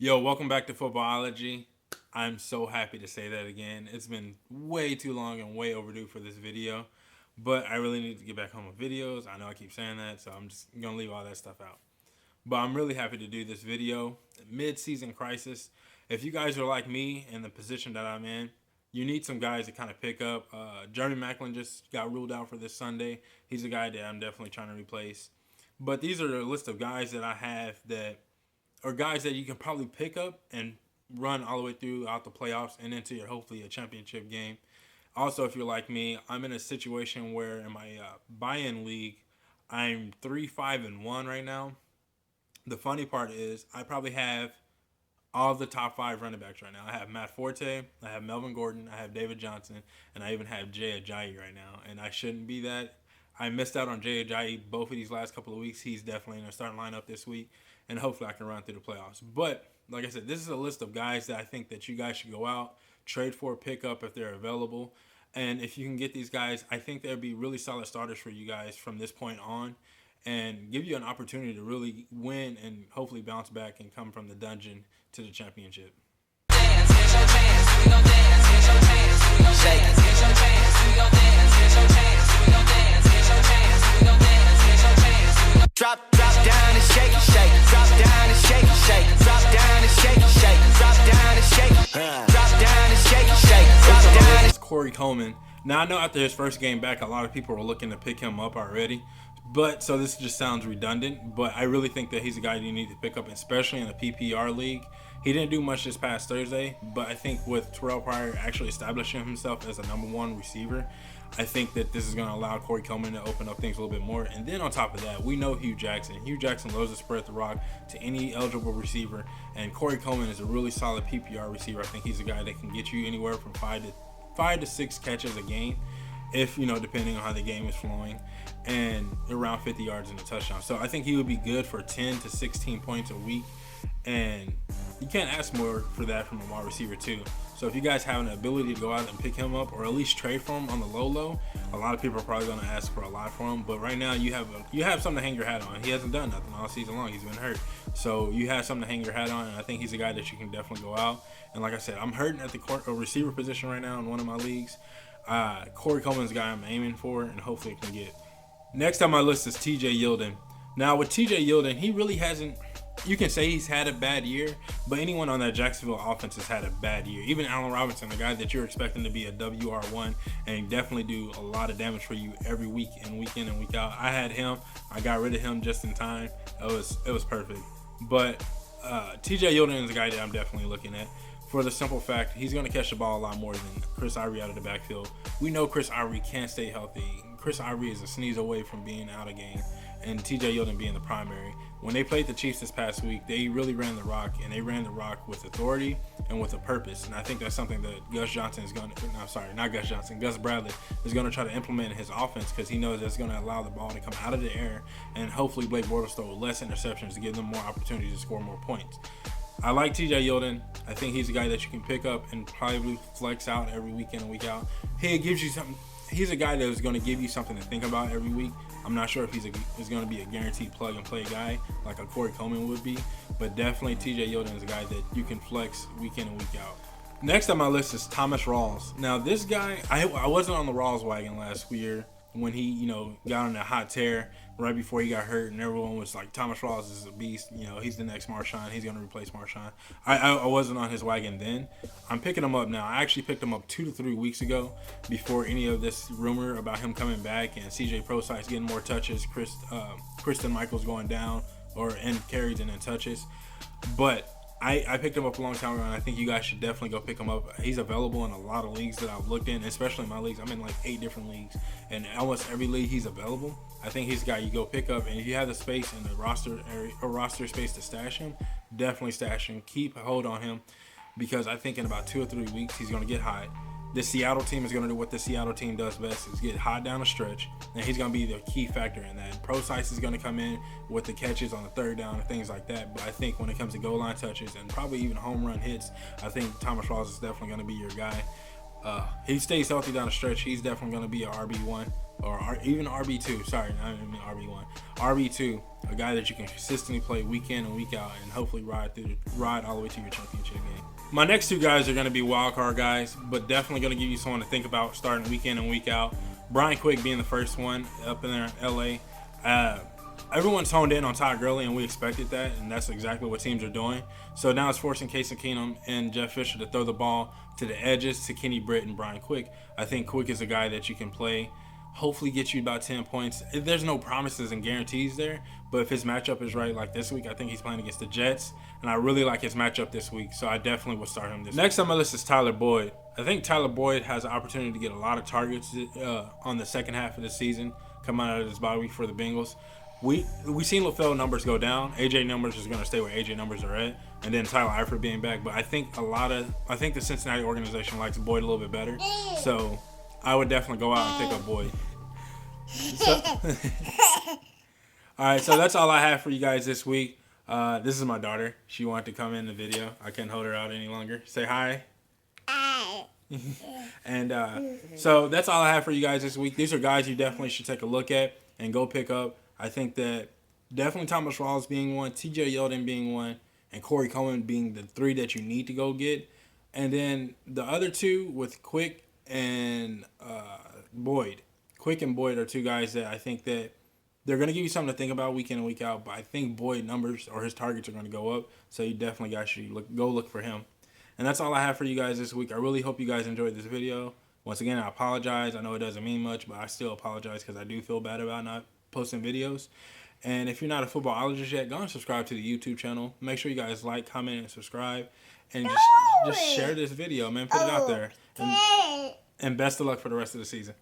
Yo, welcome back to Footballology. I'm so happy to say that again. It's been way too long and way overdue for this video, but I really need to get back home with videos. I know I keep saying that, so I'm just going to leave all that stuff out. But I'm really happy to do this video. Mid-season crisis. If you guys are like me in the position that I'm in, you need some guys to kind of pick up. Jeremy Maclin just got ruled out for this Sunday. He's a guy that I'm definitely trying to replace. But these are the list of guys that I have that or guys that you can probably pick up and run all the way throughout the playoffs and into your hopefully a championship game. Also, if you're like me, I'm in a situation where in my buy-in league, I'm 3-5-1 right now. The funny part is I probably have all the top 5 running backs right now. I have Matt Forte, I have Melvin Gordon, I have David Johnson, and I even have Jay Ajayi right now. And I shouldn't be that. I missed out on Jay Ajayi both of these last couple of weeks. He's definitely in the starting lineup this week, and hopefully I can run through the playoffs. But like I said, this is a list of guys that I think that you guys should go out, trade for, pick up if they're available. And if you can get these guys, I think they'll be really solid starters for you guys from this point on and give you an opportunity to really win and hopefully bounce back and come from the dungeon to the championship. Drop down and shake, shake. Drop down and shake, shake. Drop down and shake, shake. Drop down and shake. Drop down and shake, shake. Drop down. It's Corey Coleman. Now I know after his first game back, a lot of people were looking to pick him up already. But so this just sounds redundant, but I really think that he's a guy you need to pick up, especially in a PPR league. He didn't do much this past Thursday, but I think with Terrell Pryor actually establishing himself as a number 1 receiver, I think that this is going to allow Corey Coleman to open up things a little bit more. And then on top of that, we know Hugh Jackson. Hugh Jackson loves to spread the rock to any eligible receiver, and Corey Coleman is a really solid PPR receiver. I think he's a guy that can get you anywhere from 5 to 6 catches a game, if depending on how the game is flowing, and around 50 yards in a touchdown. So I think he would be good for 10 to 16 points a week, and you can't ask more for that from a wide receiver too. So if you guys have an ability to go out and pick him up or at least trade for him on the low, a lot of people are probably going to ask for a lot for him. But right now you have something to hang your hat on. He hasn't done nothing all season long. He's been hurt. So you have something to hang your hat on, and I think he's a guy that you can definitely go out. And like I said, I'm hurting at the receiver position right now in one of my leagues. Corey Coleman's the guy I'm aiming for, and hopefully I can get. Next on my list is TJ Yeldon. Now with TJ Yeldon, he really hasn't. You can say he's had a bad year, but anyone on that Jacksonville offense has had a bad year. Even Allen Robinson, the guy that you're expecting to be a WR1 and definitely do a lot of damage for you every week and week in and week out. I had him. I got rid of him just in time. It was perfect. But TJ Yeldon is a guy that I'm definitely looking at for the simple fact he's going to catch the ball a lot more than Chris Ivory out of the backfield. We know Chris Ivory can't stay healthy. Chris Ivory is a sneeze away from being out of game, and TJ Yeldon being the primary. When they played the Chiefs this past week, they really ran the rock, and they ran the rock with authority and with a purpose. And I think that's something that Gus Bradley is going to try to implement in his offense, because he knows that's going to allow the ball to come out of the air, and hopefully Blake Bortles throw less interceptions to give them more opportunities to score more points. I like TJ Yeldon. I think he's a guy that you can pick up and probably flex out every week in and week out. He gives you something. He's a guy that is going to give you something to think about every week. I'm not sure if he's going to be a guaranteed plug-and-play guy like a Corey Coleman would be, but definitely TJ Yeldon is a guy that you can flex week in and week out. Next on my list is Thomas Rawls. Now, this guy, I wasn't on the Rawls wagon last year when he, got on that hot tear right before he got hurt, and everyone was like, Thomas Rawls is a beast. He's the next Marshawn. He's going to replace Marshawn. I wasn't on his wagon then. I'm picking him up now. I actually picked him up 2 to 3 weeks ago before any of this rumor about him coming back and CJ Prosise getting more touches, Kristen Michaels going down and carries and then touches. But I picked him up a long time ago, and I think you guys should definitely go pick him up. He's available in a lot of leagues that I've looked in, especially in my leagues. I'm in like 8 different leagues, and almost every league he's available. I think he's a guy you go pick up, and if you have the space in the roster area or roster space to stash him, definitely stash him. Keep a hold on him, because I think in about 2 or 3 weeks he's going to get hot. The Seattle team is going to do what the Seattle team does best, is get hot down the stretch, and he's going to be the key factor in that. Prosise is going to come in with the catches on the third down and things like that, but I think when it comes to goal line touches and probably even home run hits, I think Thomas Rawls is definitely going to be your guy. he stays healthy down the stretch, he's definitely going to be a RB1 or even RB2. Sorry, not even RB1, RB2. A guy that you can consistently play week in and week out, and hopefully ride all the way to your championship game. My next two guys are going to be wild card guys, but definitely going to give you someone to think about starting week in and week out. Brian Quick being the first one up in there in LA. Everyone's honed in on Todd Gurley, and we expected that, and that's exactly what teams are doing. So now it's forcing Casey Keenum and Jeff Fisher to throw the ball to the edges to Kenny Britt and Brian Quick. I think Quick is a guy that you can play, hopefully get you about 10 points. There's no promises and guarantees there, but if his matchup is right, like this week, I think he's playing against the Jets, and I really like his matchup this week, so I definitely will start him this week. Next on my list is Tyler Boyd. I think Tyler Boyd has an opportunity to get a lot of targets on the second half of the season, coming out of this bye week for the Bengals. We seen LaFell numbers go down. AJ numbers is going to stay where AJ numbers are at, and then Tyler Eifert being back. But I think the Cincinnati organization likes Boyd a little bit better, so I would definitely go out and pick up Boyd. All right, so that's all I have for you guys this week. This is my daughter. She wanted to come in the video. I can't hold her out any longer. Say hi. Hi. And so that's all I have for you guys this week. These are guys you definitely should take a look at and go pick up. I think that definitely Thomas Rawls being one, TJ Yeldon being one, and Corey Coleman being the three that you need to go get. And then the other two with Quick and Boyd. Quick and Boyd are two guys that I think that they're going to give you something to think about week in and week out. But I think Boyd numbers or his targets are going to go up. So you definitely guys should go look for him. And that's all I have for you guys this week. I really hope you guys enjoyed this video. Once again, I apologize. I know it doesn't mean much, but I still apologize because I do feel bad about not posting videos. And if you're not a footballologist yet, go and subscribe to the YouTube channel. Make sure you guys like, comment, and subscribe. And just share this video, man. Put it out there. And best of luck for the rest of the season.